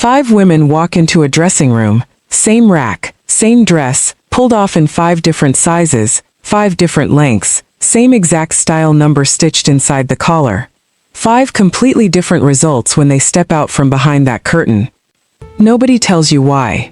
5 women walk into a dressing room, same rack, same dress, pulled off in 5 different sizes, 5 different lengths, same exact style number stitched inside the collar. 5 completely different results when they step out from behind that curtain. Nobody tells you why.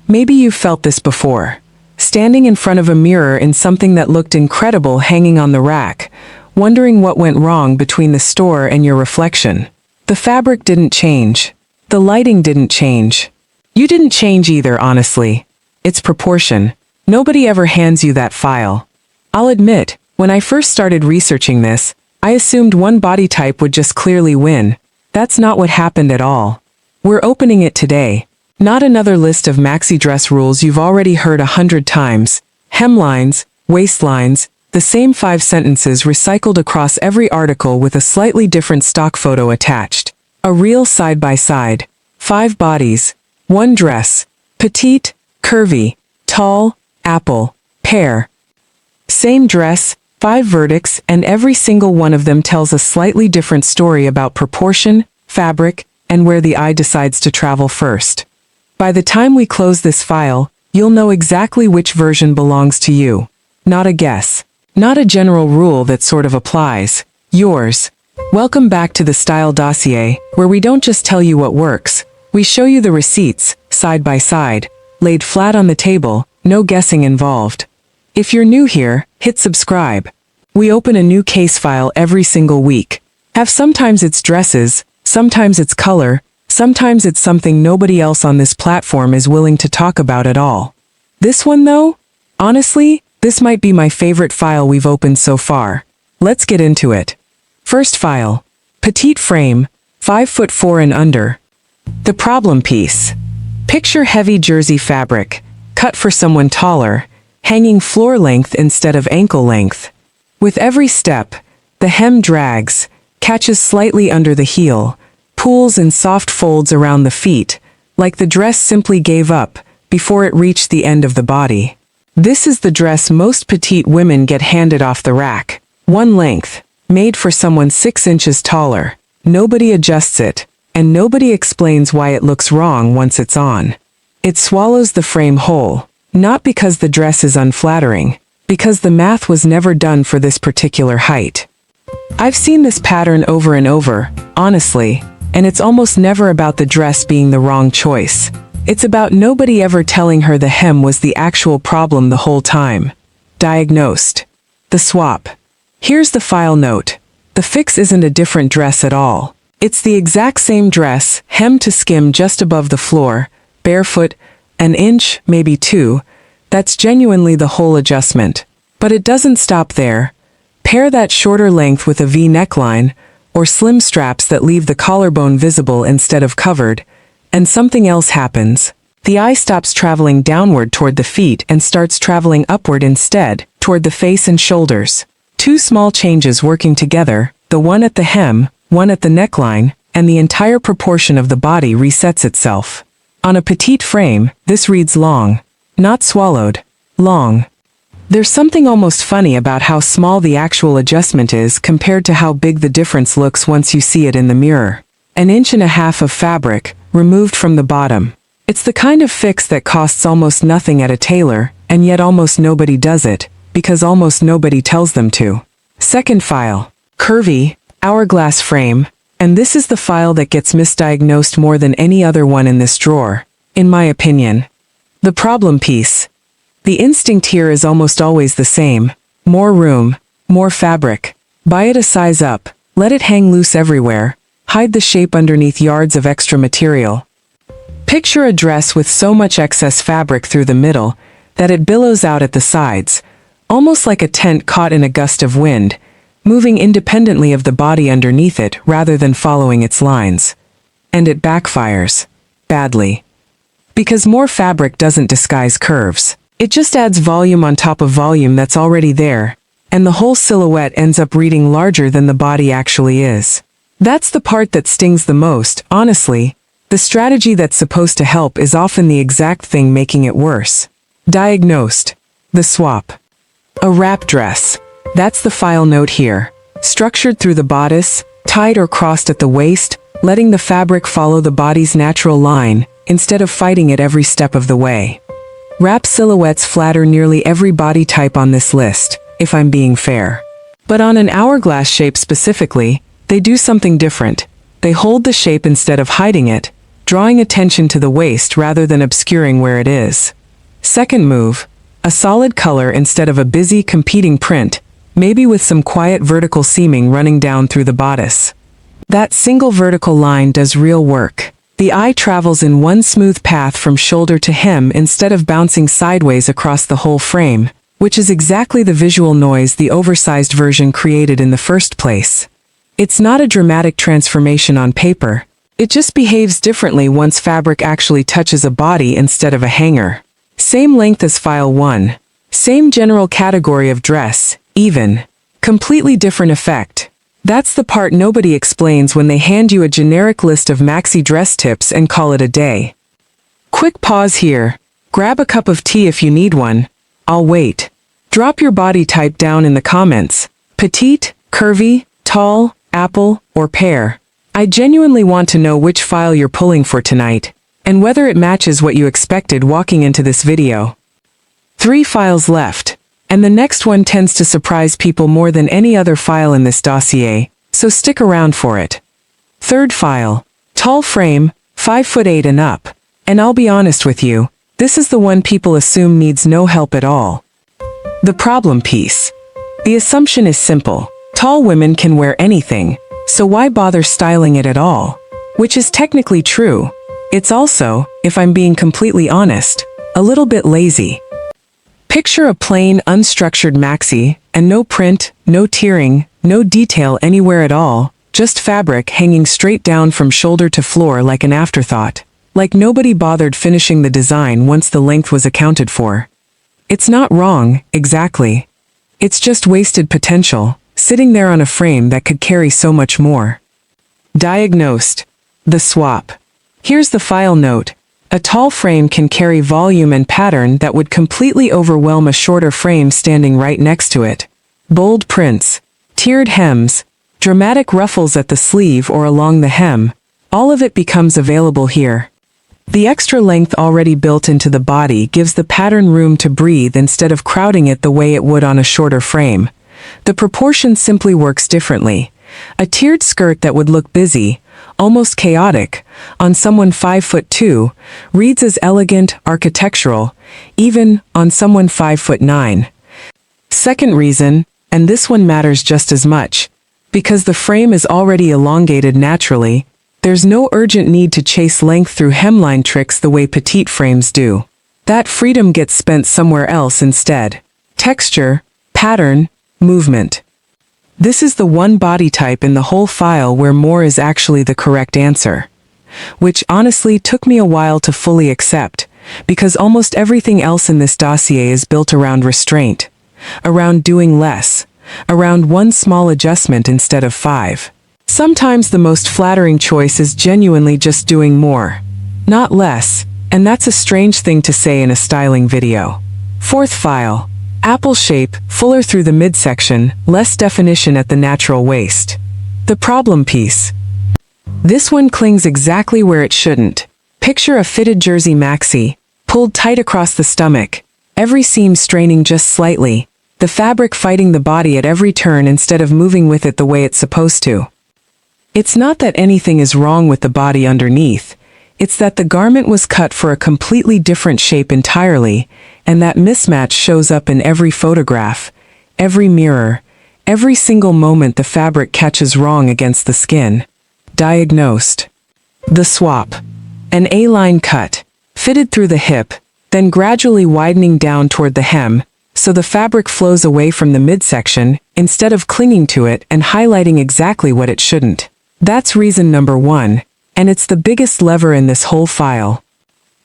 Maybe you've felt this before. Standing in front of a mirror in something that looked incredible hanging on the rack, wondering what went wrong between the store and your reflection. The fabric didn't change. The lighting didn't change. You didn't change either, honestly. It's proportion. Nobody ever hands you that file. I'll admit, when I first started researching this, I assumed one body type would just clearly win. That's not what happened at all. We're opening it today. Not another list of maxi dress rules you've already heard 100 times. Hemlines, waistlines, the same 5 sentences recycled across every article with a slightly different stock photo attached. A real side-by-side. 5 bodies. 1 dress. Petite, curvy, tall, apple, pear. Same dress, 5 verdicts, and every single one of them tells a slightly different story about proportion, fabric, and where the eye decides to travel first. By the time we close this file, you'll know exactly which version belongs to you. Not a guess. Not a general rule that sort of applies. Yours. Welcome back to the Style Dossier, where we don't just tell you what works. We show you the receipts, side by side, laid flat on the table, no guessing involved. If you're new here, hit subscribe. We open a new case file every single week. Sometimes it's dresses, sometimes it's color, sometimes it's something nobody else on this platform is willing to talk about at all. This one though? Honestly, this might be my favorite file we've opened so far. Let's get into it. First file. Petite frame, 5'4" and under. The problem piece. Picture heavy jersey fabric, cut for someone taller, hanging floor length instead of ankle length. With every step, the hem drags, catches slightly under the heel, pools in soft folds around the feet, like the dress simply gave up before it reached the end of the body. This is the dress most petite women get handed off the rack. 1 length, made for someone 6 inches taller. Nobody adjusts it, and nobody explains why it looks wrong once it's on. It swallows the frame whole, not because the dress is unflattering, because the math was never done for this particular height. I've seen this pattern over and over, honestly, and it's almost never about the dress being the wrong choice. It's about nobody ever telling her the hem was the actual problem the whole time. Diagnosed. The swap. Here's the file note. The fix isn't a different dress at all. It's the exact same dress, hem to skim just above the floor, barefoot, an inch, maybe 2. That's genuinely the whole adjustment. But it doesn't stop there. Pair that shorter length with a V neckline, or slim straps that leave the collarbone visible instead of covered, and something else happens. The eye stops traveling downward toward the feet and starts traveling upward instead, toward the face and shoulders. 2 small changes working together, the one at the hem, one at the neckline, and the entire proportion of the body resets itself. On a petite frame, this reads long. Not swallowed. Long. There's something almost funny about how small the actual adjustment is compared to how big the difference looks once you see it in the mirror. 1.5 inches of fabric, removed from the bottom. It's the kind of fix that costs almost nothing at a tailor, and yet almost nobody does it, because almost nobody tells them to. Second file. Curvy, hourglass frame, and this is the file that gets misdiagnosed more than any other one in this drawer, in my opinion. The problem piece. The instinct here is almost always the same. More room, more fabric. Buy it a size up, let it hang loose everywhere, hide the shape underneath yards of extra material. Picture a dress with so much excess fabric through the middle that it billows out at the sides, almost like a tent caught in a gust of wind, moving independently of the body underneath it rather than following its lines. And it backfires. Badly. Because more fabric doesn't disguise curves. It just adds volume on top of volume that's already there, and the whole silhouette ends up reading larger than the body actually is. That's the part that stings the most, honestly. The strategy that's supposed to help is often the exact thing making it worse. Diagnosed. The swap. A wrap dress. That's the file note here. Structured through the bodice, tied or crossed at the waist, letting the fabric follow the body's natural line, instead of fighting it every step of the way. Wrap silhouettes flatter nearly every body type on this list, if I'm being fair. But on an hourglass shape specifically, they do something different. They hold the shape instead of hiding it, drawing attention to the waist rather than obscuring where it is. Second move, a solid color instead of a busy, competing print, maybe with some quiet vertical seaming running down through the bodice. That single vertical line does real work. The eye travels in one smooth path from shoulder to hem instead of bouncing sideways across the whole frame, which is exactly the visual noise the oversized version created in the first place. It's not a dramatic transformation on paper. It just behaves differently once fabric actually touches a body instead of a hanger. Same length as file 1. Same general category of dress, even. Completely different effect. That's the part nobody explains when they hand you a generic list of Maxi dress tips and call it a day. Quick pause here. Grab a cup of tea if you need one. I'll wait. Drop your body type down in the comments. Petite, curvy, tall, apple, or pear. I genuinely want to know which file you're pulling for tonight, and whether it matches what you expected walking into this video. 3 files left, and the next one tends to surprise people more than any other file in this dossier, so stick around for it. Third file, tall frame, 5'8" and up, and I'll be honest with you, this is the one people assume needs no help at all. The problem piece. The assumption is simple. Tall women can wear anything, so why bother styling it at all? Which is technically true. It's also, if I'm being completely honest, a little bit lazy. Picture a plain, unstructured maxi, and no print, no tiering, no detail anywhere at all, just fabric hanging straight down from shoulder to floor like an afterthought. Like nobody bothered finishing the design once the length was accounted for. It's not wrong, exactly. It's just wasted potential, sitting there on a frame that could carry so much more. Diagnosed. The swap. Here's the file note. A tall frame can carry volume and pattern that would completely overwhelm a shorter frame standing right next to it. Bold prints, tiered hems, dramatic ruffles at the sleeve or along the hem, all of it becomes available here. The extra length already built into the body gives the pattern room to breathe instead of crowding it the way it would on a shorter frame. The proportion simply works differently. A tiered skirt that would look busy, almost chaotic, on someone 5'2", reads as elegant, architectural, even on someone 5'9". Second reason, and this one matters just as much, because the frame is already elongated naturally, there's no urgent need to chase length through hemline tricks the way petite frames do. That freedom gets spent somewhere else instead. Texture, pattern, movement. This is the one body type in the whole file where more is actually the correct answer. Which honestly took me a while to fully accept, because almost everything else in this dossier is built around restraint, around doing less, around one small adjustment instead of 5. Sometimes the most flattering choice is genuinely just doing more, not less, and that's a strange thing to say in a styling video. Fourth file. Apple shape, fuller through the midsection, less definition at the natural waist. The problem piece. This one clings exactly where it shouldn't. Picture a fitted jersey maxi, pulled tight across the stomach, every seam straining just slightly, the fabric fighting the body at every turn instead of moving with it the way it's supposed to. It's not that anything is wrong with the body underneath, it's that the garment was cut for a completely different shape entirely, and that mismatch shows up in every photograph, every mirror, every single moment the fabric catches wrong against the skin. Diagnosed. The swap. An A-line cut, fitted through the hip, then gradually widening down toward the hem, so the fabric flows away from the midsection, instead of clinging to it and highlighting exactly what it shouldn't. That's reason number 1, and it's the biggest lever in this whole file.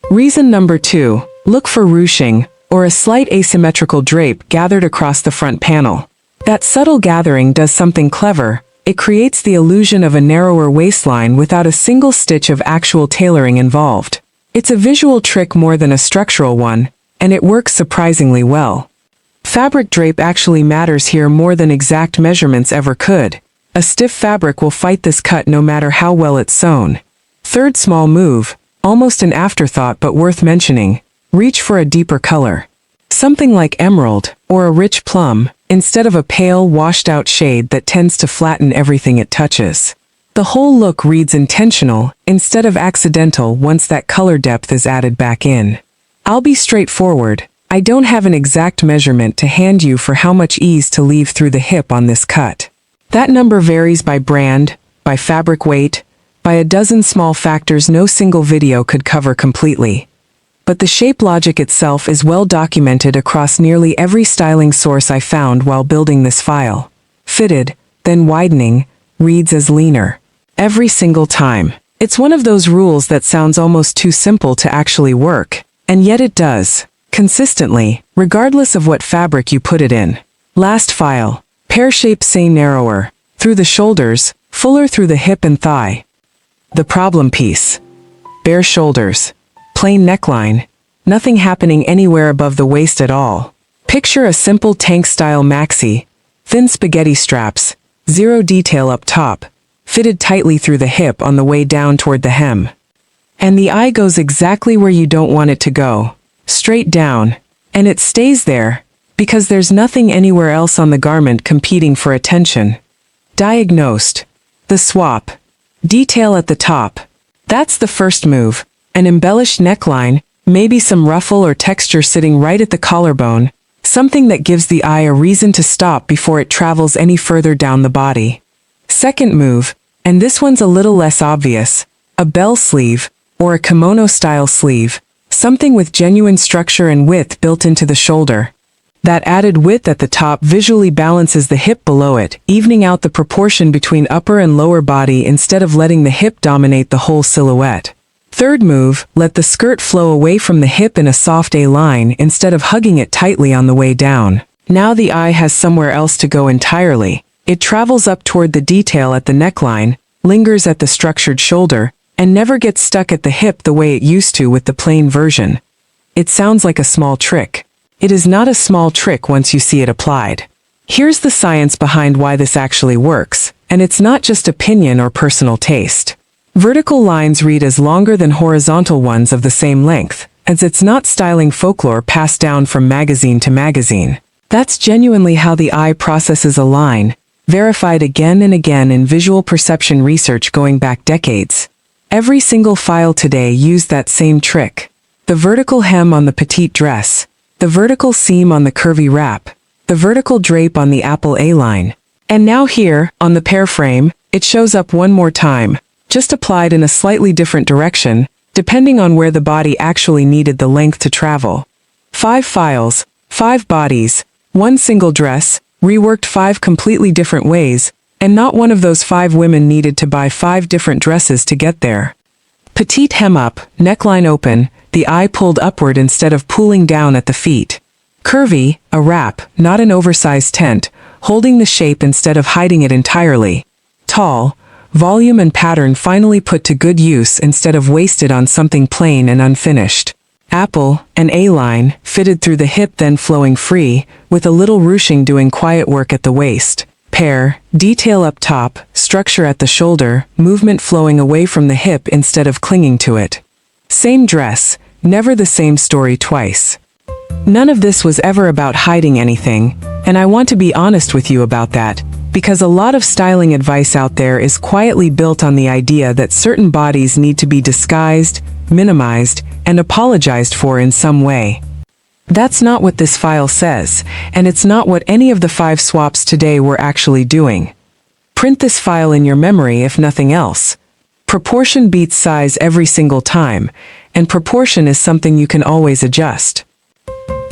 Reason number 2, look for ruching, or a slight asymmetrical drape gathered across the front panel. That subtle gathering does something clever. It creates the illusion of a narrower waistline without a single stitch of actual tailoring involved. It's a visual trick more than a structural one, and it works surprisingly well. Fabric drape actually matters here more than exact measurements ever could. A stiff fabric will fight this cut no matter how well it's sewn. Third small move, almost an afterthought but worth mentioning, reach for a deeper color. Something like emerald, or a rich plum, instead of a pale, washed-out shade that tends to flatten everything it touches. The whole look reads intentional, instead of accidental once that color depth is added back in. I'll be straightforward, I don't have an exact measurement to hand you for how much ease to leave through the hip on this cut. That number varies by brand, by fabric weight, by a dozen small factors no single video could cover completely. But the shape logic itself is well documented across nearly every styling source I found while building this file. Fitted, then widening, reads as leaner. Every single time. It's one of those rules that sounds almost too simple to actually work, and yet it does. Consistently, regardless of what fabric you put it in. Last file. Pear shape say narrower, through the shoulders, fuller through the hip and thigh. The problem piece. Bare shoulders. Plain neckline. Nothing happening anywhere above the waist at all. Picture a simple tank-style maxi. Thin spaghetti straps. Zero detail up top. Fitted tightly through the hip on the way down toward the hem. And the eye goes exactly where you don't want it to go. Straight down. And it stays there, because there's nothing anywhere else on the garment competing for attention. Diagnosed. The swap. Detail at the top. That's the first move. An embellished neckline, maybe some ruffle or texture sitting right at the collarbone, something that gives the eye a reason to stop before it travels any further down the body. Second move, and this one's a little less obvious, a bell sleeve, or a kimono-style sleeve, something with genuine structure and width built into the shoulder. That added width at the top visually balances the hip below it, evening out the proportion between upper and lower body instead of letting the hip dominate the whole silhouette. Third move, let the skirt flow away from the hip in a soft A-line instead of hugging it tightly on the way down. Now the eye has somewhere else to go entirely. It travels up toward the detail at the neckline, lingers at the structured shoulder, and never gets stuck at the hip the way it used to with the plain version. It sounds like a small trick. It is not a small trick once you see it applied. Here's the science behind why this actually works, and it's not just opinion or personal taste. Vertical lines read as longer than horizontal ones of the same length, as it's not styling folklore passed down from magazine to magazine. That's genuinely how the eye processes a line, verified again and again in visual perception research going back decades. Every single file today used that same trick. The vertical hem on the petite dress, the vertical seam on the curvy wrap, the vertical drape on the apple A-line. And now here, on the pear frame, it shows up one more time, just applied in a slightly different direction, depending on where the body actually needed the length to travel. 5 files, 5 bodies, 1 single dress, reworked 5 completely different ways, and not one of those 5 women needed to buy 5 different dresses to get there. Petite hem up, neckline open, the eye pulled upward instead of pulling down at the feet. Curvy, a wrap, not an oversized tent, holding the shape instead of hiding it entirely. Tall, volume and pattern finally put to good use instead of wasted on something plain and unfinished. Apple, an A-line, fitted through the hip then flowing free, with a little ruching doing quiet work at the waist. Pear, detail up top, structure at the shoulder, movement flowing away from the hip instead of clinging to it. Same dress, never the same story twice. None of this was ever about hiding anything, and I want to be honest with you about that, because a lot of styling advice out there is quietly built on the idea that certain bodies need to be disguised, minimized, and apologized for in some way. That's not what this file says, and it's not what any of the 5 swaps today were actually doing. Print this file in your memory if nothing else. Proportion beats size every single time, and proportion is something you can always adjust.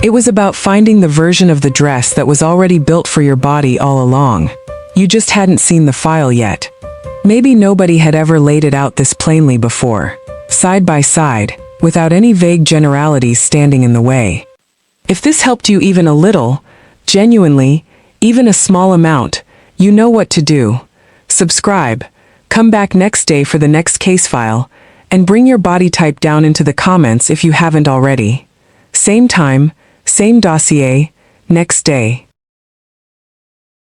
It was about finding the version of the dress that was already built for your body all along. You just hadn't seen the file yet. Maybe nobody had ever laid it out this plainly before, side by side, without any vague generalities standing in the way. If this helped you even a little, genuinely, even a small amount, you know what to do. Subscribe, come back next day for the next case file, and bring your body type down into the comments if you haven't already. Same time, same dossier, next day.